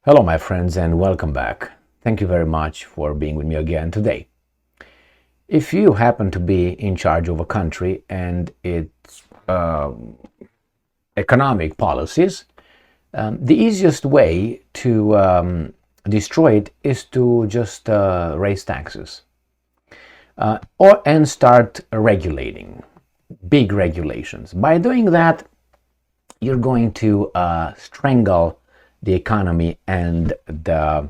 Hello, my friends, and welcome back. Thank you very much for being with me again today. If you happen to be in charge of a country and its economic policies, the easiest way to destroy it is to just raise taxes and start regulating, big regulations. By doing that, you're going to strangle the economy and the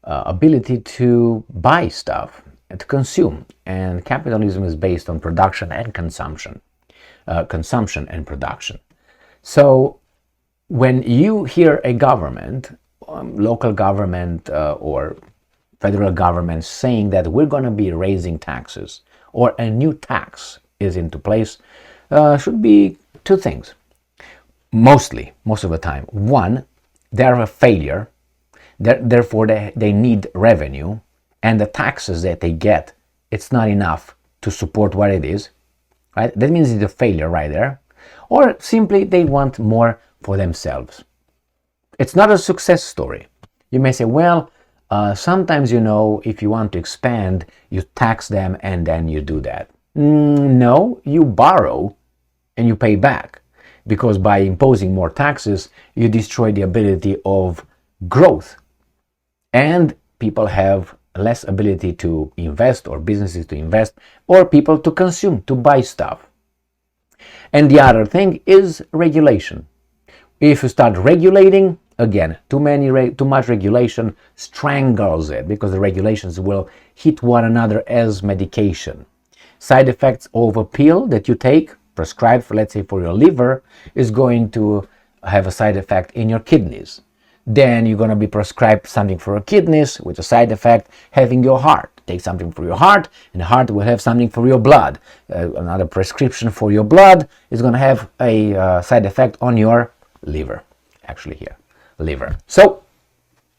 ability to buy stuff and to consume. And capitalism is based on production and consumption, consumption and production. So when you hear a government, local government or federal government saying that we're going to be raising taxes or a new tax is into place, should be two things. Most of the time. One, they're a failure, therefore they need revenue, and the taxes that they get, it's not enough to support what it is, right? That means it's a failure right there. Or simply they want more for themselves. It's not a success story. You may say, well, sometimes, if you want to expand, you tax them and then you do that. No, you borrow and you pay back. Because by imposing more taxes, you destroy the ability of growth. And people have less ability to invest, or businesses to invest, or people to consume, to buy stuff. And the other thing is regulation. If you start regulating, again, too much regulation strangles it, because the regulations will hit one another as medication. Side effects of a pill that you take, prescribed for, let's say, for your liver, is going to have a side effect in your kidneys. Then you're going to be prescribed something for your kidneys with a side effect having your heart. Take something for your heart, and the heart will have something for your blood. Another prescription for your blood is going to have a side effect on your liver. Actually here, liver. So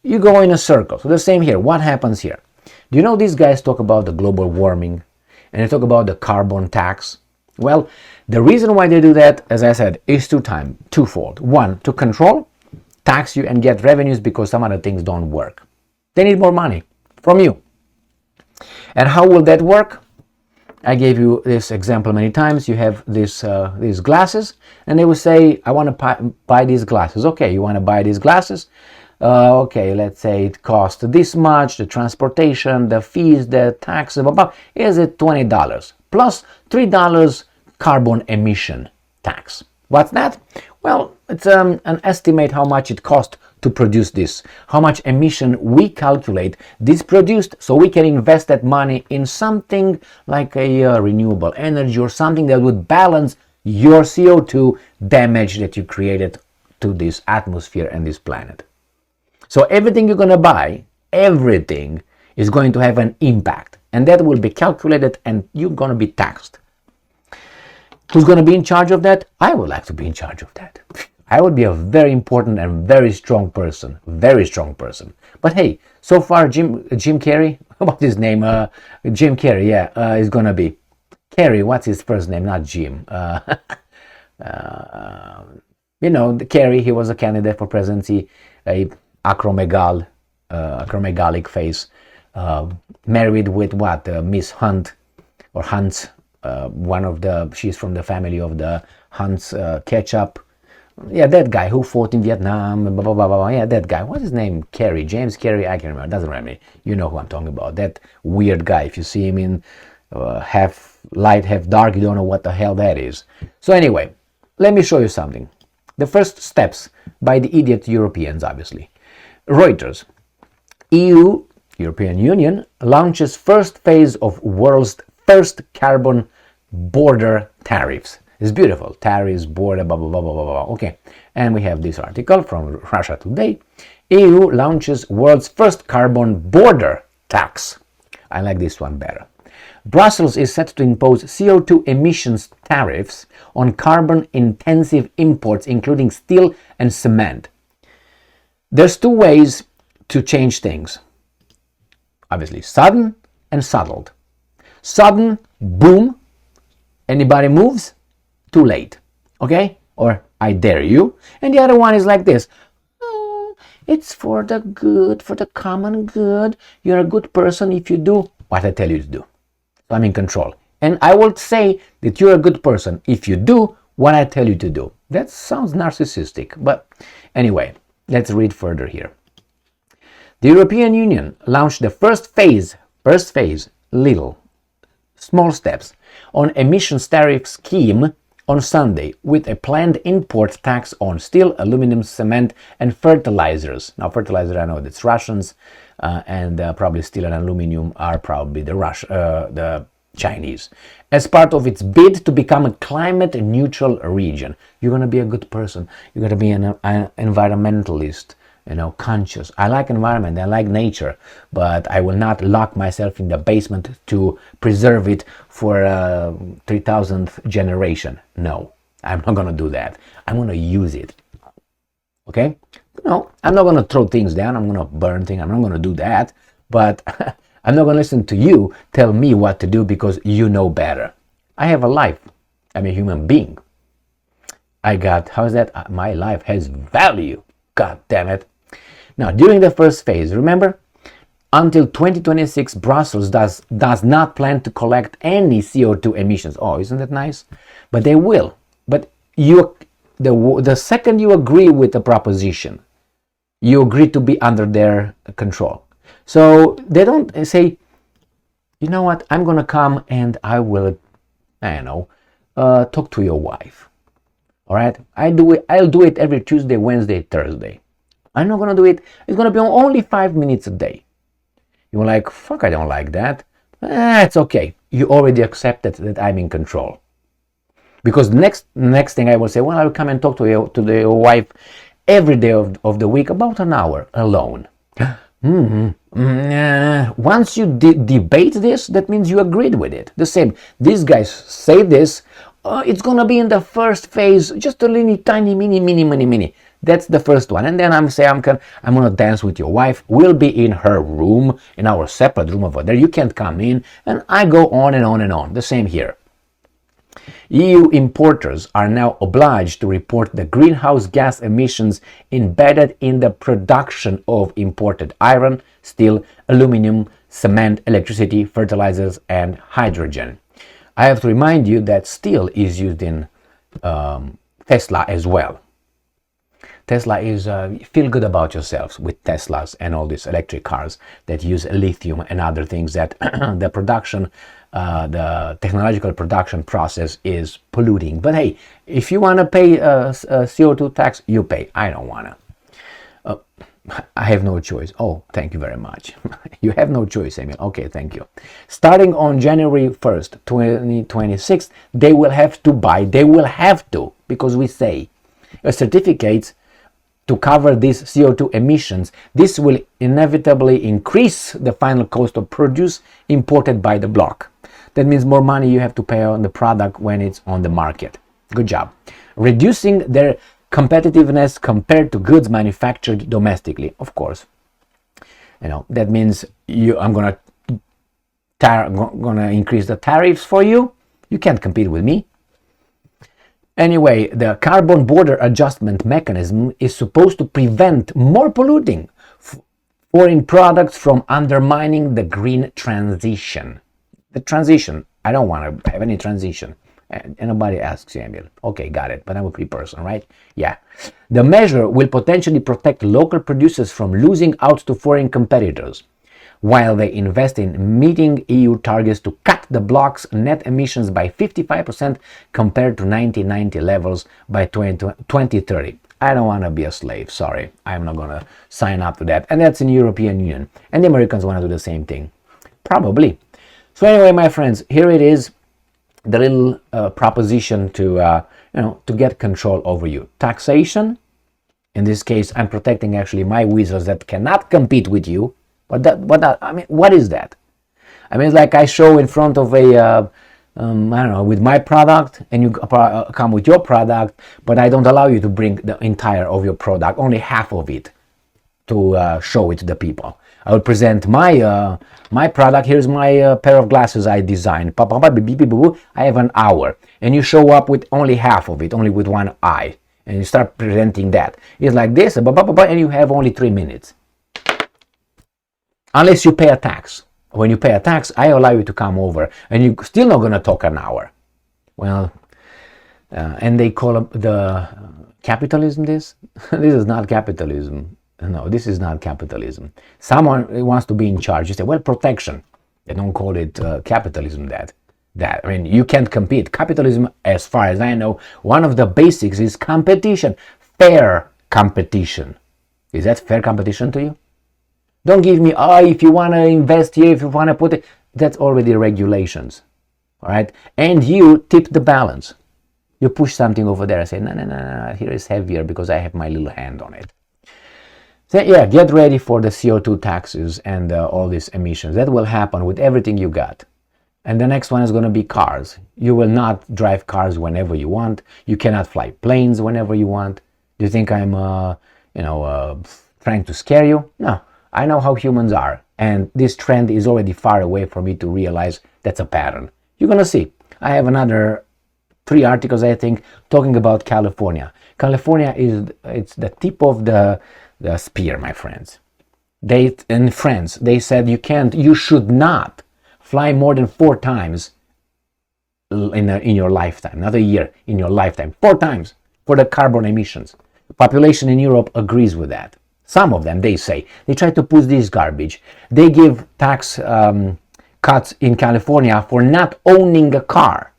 you go in a circle. So the same here. What happens here? Do you know these guys talk about the global warming and they talk about the carbon tax? Well, the reason why they do that, as I said, is twofold. One, to control, tax you and get revenues because some other things don't work. They need more money from you. And how will that work? I gave you this example many times. You have these glasses, and they will say, I want to buy these glasses. Okay, you want to buy these glasses? Okay, let's say it costs this much, the transportation, the fees, the taxes, blah, blah. Is it $20 plus $3 carbon emission tax? What's that? Well, it's an estimate how much it costs to produce this, how much emission we calculate this produced, so we can invest that money in something like a renewable energy or something that would balance your CO2 damage that you created to this atmosphere and this planet. So everything you're going to buy, everything is going to have an impact, and that will be calculated and you're going to be taxed. Who's going to be in charge of that? I would like to be in charge of that. I would be a very important and very strong person. But hey, so far Jim Carrey, what's his name? Jim Carrey, yeah, is going to be. Carrey, what's his first name? Not Jim. Carrey, he was a candidate for presidency, a acromegalic face, married with what? Miss Hunt or Hunt's. She's from the family of the Hunt's ketchup. Yeah, that guy who fought in Vietnam, blah, blah, blah, blah. Yeah, that guy. What's his name? Carey, James Carey, I can't remember. Doesn't remember me. You know who I'm talking about. That weird guy. If you see him in half light, half dark, you don't know what the hell that is. So anyway, let me show you something. The first steps by the idiot Europeans, obviously. Reuters. European Union, launches first phase of world's first carbon border tariffs. It's beautiful. Tariffs, border, blah, blah, blah, blah, blah. Okay. And we have this article from Russia Today. EU launches world's first carbon border tax. I like this one better. Brussels is set to impose CO2 emissions tariffs on carbon-intensive imports, including steel and cement. There's two ways to change things. Obviously, sudden and subtle. Sudden, boom, anybody moves, too late, okay? Or I dare you. And the other one is like this. It's for the good, for the common good. You're a good person if you do what I tell you to do. So I'm in control. And I will say that you're a good person if you do what I tell you to do. That sounds narcissistic, but anyway, let's read further here. The European Union launched the first phase, small steps, on emissions tariff scheme on Sunday with a planned import tax on steel, aluminum, cement, and fertilizers. Now, fertilizer, I know that's Russians, and probably steel and aluminum are probably the Chinese, as part of its bid to become a climate neutral region. You're going to be a good person. You're going to be an environmentalist, conscious. I like environment, I like nature, but I will not lock myself in the basement to preserve it for 3000th generation. No, I'm not going to do that. I'm going to use it. Okay? No, I'm not going to throw things down. I'm going to burn things. I'm not going to do that. But I'm not going to listen to you tell me what to do because you know better. I have a life. I'm a human being. How's that? My life has value. God damn it. Now, during the first phase, remember, until 2026, Brussels does not plan to collect any CO2 emissions. Oh, isn't that nice? But they will. But the second you agree with the proposition, you agree to be under their control. So they don't say, you know what, I'm going to come and I will, talk to your wife. All right? I'll do it every Tuesday, Wednesday, Thursday. I'm not going to do it. It's going to be only 5 minutes a day. You're like, fuck, I don't like that. It's okay. You already accepted that I'm in control. Because next thing I will say, well, I will come and talk to your wife every day of the week, about an hour alone. Once you debate this, that means you agreed with it. The same. These guys say this. It's going to be in the first phase, just a tiny mini. That's the first one. And then I'm going to dance with your wife. We'll be in her room, in our separate room over there. You can't come in. And I go on and on and on. The same here. EU importers are now obliged to report the greenhouse gas emissions embedded in the production of imported iron, steel, aluminum, cement, electricity, fertilizers, and hydrogen. I have to remind you that steel is used in Tesla as well. Tesla is, feel good about yourselves with Teslas and all these electric cars that use lithium and other things that the production, the technological production process is polluting. But hey, if you want to pay a CO2 tax, you pay. I don't want to. I have no choice. Oh, thank you very much. You have no choice, Emil. Okay, thank you. Starting on January 1st, 2026, they will have to, because we say, certificates to cover these CO2 emissions. This will inevitably increase the final cost of produce imported by the bloc. That means more money you have to pay on the product when it's on the market. Good job. Reducing their competitiveness compared to goods manufactured domestically, of course. That means I'm gonna increase the tariffs for you. You can't compete with me. Anyway, the carbon border adjustment mechanism is supposed to prevent more polluting foreign products from undermining the green transition. The transition, I don't want to have any transition. Nobody asks Samuel. Okay, got it. But I'm a free person, right? Yeah. The measure will potentially protect local producers from losing out to foreign competitors, while they invest in meeting EU targets to cut the bloc's net emissions by 55% compared to 1990 levels by 2030. I don't want to be a slave. Sorry. I'm not going to sign up to that. And that's in European Union. And the Americans want to do the same thing. Probably. So anyway, my friends, here it is. The little proposition to get control over you. Taxation. In this case, I'm protecting actually my weasels that cannot compete with you. What is that? I mean, it's like I show in front of a, with my product, and you come with your product, but I don't allow you to bring the entire of your product, only half of it, to show it to the people. I will present my product. Here's my pair of glasses I designed. I have an hour, and you show up with only half of it, only with one eye, and you start presenting that. It's like this, and you have only 3 minutes. Unless you pay a tax. When you pay a tax, I allow you to come over, and you're still not going to talk an hour. Well, and they call the capitalism this? This is not capitalism. No, this is not capitalism. Someone wants to be in charge. You say, well, protection. They don't call it capitalism that. I mean, you can't compete. Capitalism, as far as I know, one of the basics is competition. Fair competition. Is that fair competition to you? Don't give me, if you want to invest here, if you want to put it, that's already regulations. All right? And you tip the balance. You push something over there and say, no, here is heavier because I have my little hand on it. So yeah, get ready for the CO2 taxes and all these emissions. That will happen with everything you got. And the next one is going to be cars. You will not drive cars whenever you want. You cannot fly planes whenever you want. Do you think I'm, trying to scare you? No, I know how humans are. And this trend is already far away for me to realize that's a pattern. You're going to see. I have another 3 articles, I think, talking about California. California it's the tip of the spear, my friends. In France, they said you should not fly more than 4 times in your lifetime, not a year, in your lifetime. 4 times for the carbon emissions. The population in Europe agrees with that. Some of them, they say, they try to push this garbage. They give tax cuts in California for not owning a car.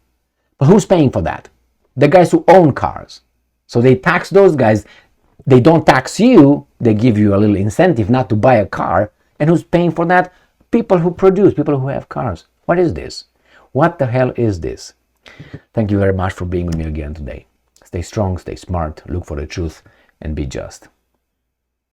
But who's paying for that? The guys who own cars. So they tax those guys. They don't tax you. They give you a little incentive not to buy a car. And who's paying for that? People who produce, people who have cars. What is this? What the hell is this? Thank you very much for being with me again today. Stay strong, stay smart, look for the truth, and be just.